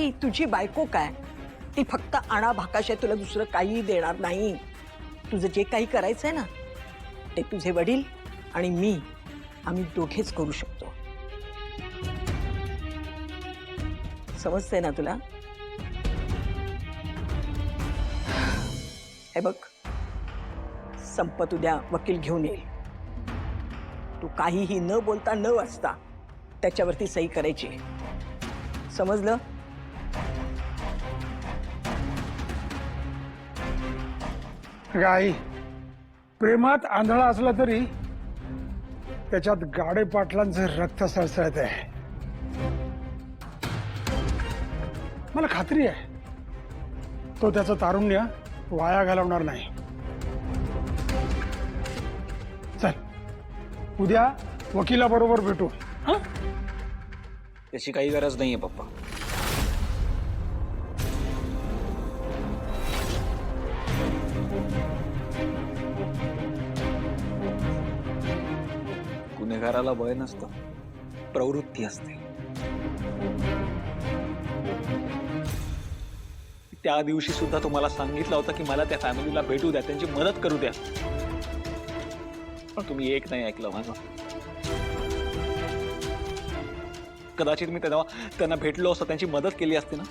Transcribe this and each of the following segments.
आई तुझी बायको काय, ती फक्त आणा भाकाशे, तुला दुसरं काही देणार नाही. तुझं जे काही करायचंय ना ते तुझे वडील आणि मी आम्ही दोघेच करू शकतो. समजते ना तुला? हे बघ, संपत उद्या वकील घेऊन येईल. तू काहीही न बोलता न वाचता त्याच्यावरती सही करायची. समजलं? आई प्रेमात आंधळा असला तरी त्याच्यात गाडे पाटलांचं रक्त सळसळत आहे. मला खात्री आहे तो त्याचं तारुण्य वाया घालवणार नाही. चल उद्या वकिलाबरोबर भेटू. हा, त्याची काही गरज नाहीये पप्पा. गुन्हेगाराला भय नसतं, प्रवृत्ती असते. त्या दिवशी सुद्धा तुम्हाला सांगितलं होतं की मला त्या फॅमिलीला भेटू द्या, त्यांची मदत करू द्या, पण तुम्ही एक नाही ऐकलं माझं. कदाचित मी त्यांना भेटलो असतो, त्यांची मदत केली असती ना,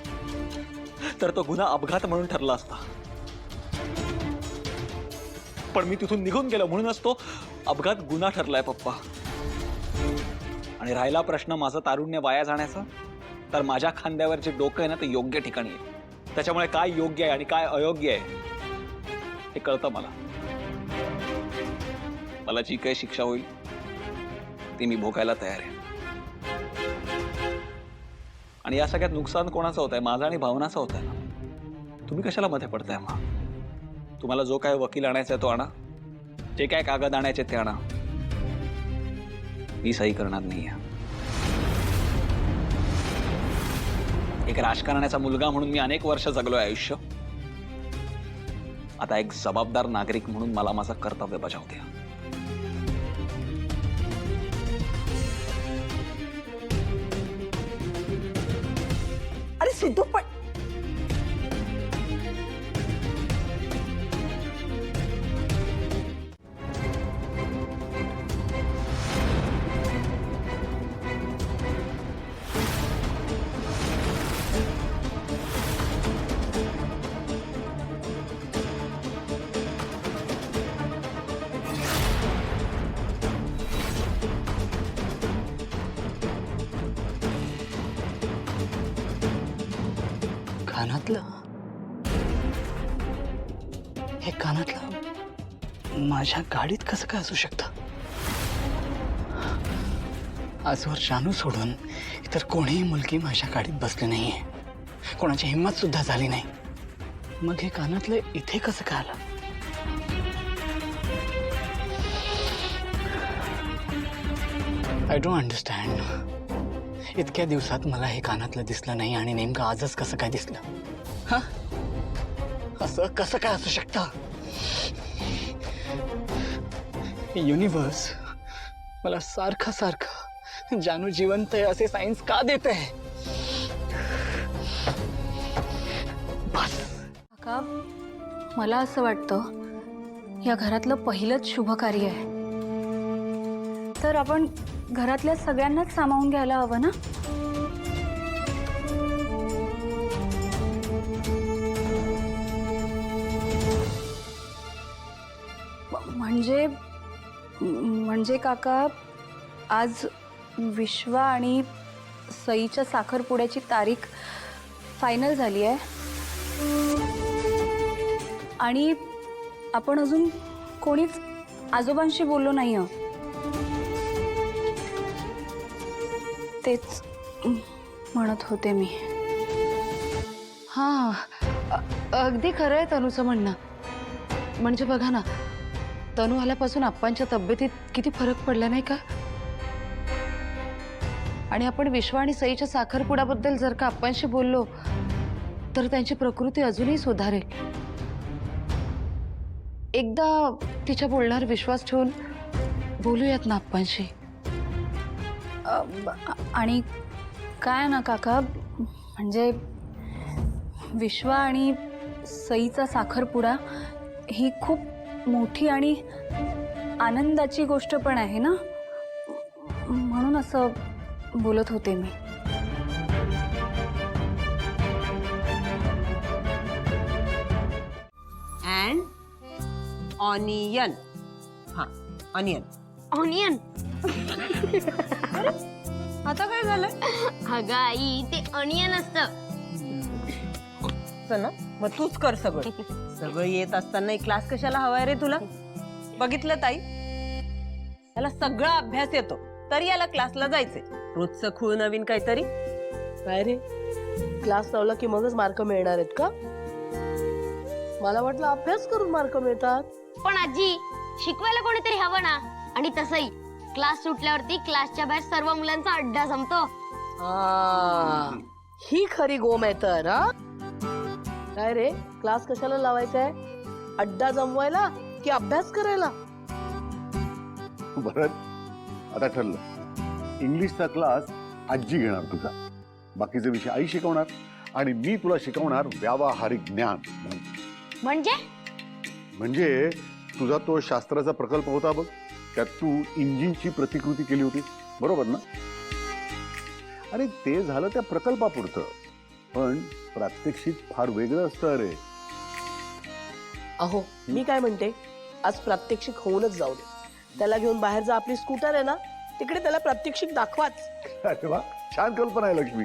तर तो गुन्हा अपघात म्हणून ठरला असता. पण मी तिथून निघून गेलो म्हणूनच तो अपघात गुन्हा ठरलाय पप्पा. आणि राहिला प्रश्न माझं तारुण्य वाया जाण्याचा, तर माझ्या खांद्यावर जे डोकं आहे ना ते योग्य ठिकाणी आहे. त्याच्यामुळे काय योग्य आहे आणि काय अयोग्य आहे हे कळतं मला. मला जी काही शिक्षा होईल ती मी भोगायला तयार आहे. आणि या सगळ्यात नुकसान कोणाचं होत आहे? माझं आणि भावनाचं होत आहे ना. तुम्ही कशाला मध्ये पडताय मग? तुम्हाला जो काय वकील आणायचा आहे तो आणा, जे काय कागद आणायचे ते आणा. मी सही करणार नाहीये. एक राजकारणाचा मुलगा म्हणून मी अनेक वर्ष जगलोय आयुष्य. आता एक जबाबदार नागरिक म्हणून मला माझं कर्तव्य बजावू द्या. अरे सिद्धू पण कानातलं, हे कानातलं माझ्या गाडीत कसं काय असू शकतं? आजवर जानू सोडून इतर कोणीही मुलगी माझ्या गाडीत बसली नाहीये. कोणाची हिंमत सुद्धा झाली नाही. मग हे कानातलं इथे कसं काय आलं? I don't understand. इतक्या दिवसात मला हे कानातलं दिसलं नाही आणि नेमकं आजच कसं काय दिसलं? हा, असं कसं काय असू शकतं? युनिवर्स मला सारखं सारखं जानू जिवंत आहे असे सायन्स का देत आहे? बस. काका, मला असं वाटतं या घरातलं पहिलंच शुभ कार्य आहे, तर आपण घरातल्या सगळ्यांनाच सामावून घ्यायला हवं ना. म्हणजे काका, आज विश्वा आणि सईच्या साखरपुड्याची तारीख फायनल झाली आहे आणि आपण अजून कोणीच आजोबांशी बोललो नाही आहोत. तेच म्हणत होते मी. हां, अगदी खरं आहे तनूचं म्हणणं. म्हणजे बघा ना, तनू आल्यापासून आप्पांच्या तब्येतीत किती फरक पडला नाही का? आणि आपण विश्वा आणि सईच्या साखरपुड्याबद्दल जर का आप्पांशी बोललो तर त्यांची प्रकृती अजूनही सुधारेल. एकदा तिच्या बोलण्यावर विश्वास ठेवून बोलूयात ना आप्पांशी. आणि काय ना काका, म्हणजे विश्वा आणि सईचा साखरपुडा ही खूप मोठी आणि आनंदाची गोष्ट पण आहे ना, म्हणून असं बोलत होते मी. And onion. हा, ऑनियन. ऑनियन. आता काय झालं? अगं आई, ते ऑनियन असतं. ना मग तूच कर सगळं. सगळं येत असताना क्लास कशाला हवाय रे तुला? बघितलं ताई, याला सगळा अभ्यास येतो तरी याला क्लासला जायचंय. रोजचं खूळ नवीन काहीतरी. काय रे, क्लास लावला की मगच मार्क मिळणार आहेत का? मला वाटलं अभ्यास करून मार्क मिळतात. पण आजी, शिकवायला कोणीतरी हवं ना. आणि तसंही क्लास सुटल्यावरती क्लासच्या बाहेर सर्व मुलांचा अड्डा जमतो. ही खरी गोम आहे तर. हा, काय रे, क्लास कशाला लावायचा आहे? अड्डा जमवायला की अभ्यास करायला? भरत, आता ठरलं. इंग्लिशचा क्लास आजी घेणार तुझा, बाकीचे विषय आई शिकवणार आणि मी तुला शिकवणार व्यावहारिक ज्ञान. म्हणजे तुझा तो शास्त्राचा प्रकल्प होता बघ, त्यात तू इंजिनची प्रतिकृती केली होती, बरोबर ना? अरे ते झालं त्या प्रकल्पापुरतं, पण प्रात्यक्षिक फार वेगळं असतं. अरे अहो, मी काय म्हणते, आज प्रात्यक्षिक होऊनच जाऊ दे. त्याला घेऊन बाहेर जा. आपली स्कूटर आहे ना, तिकडे त्याला प्रात्यक्षिक दाखवाच. अरे वा, छान कल्पना आहे लक्ष्मी.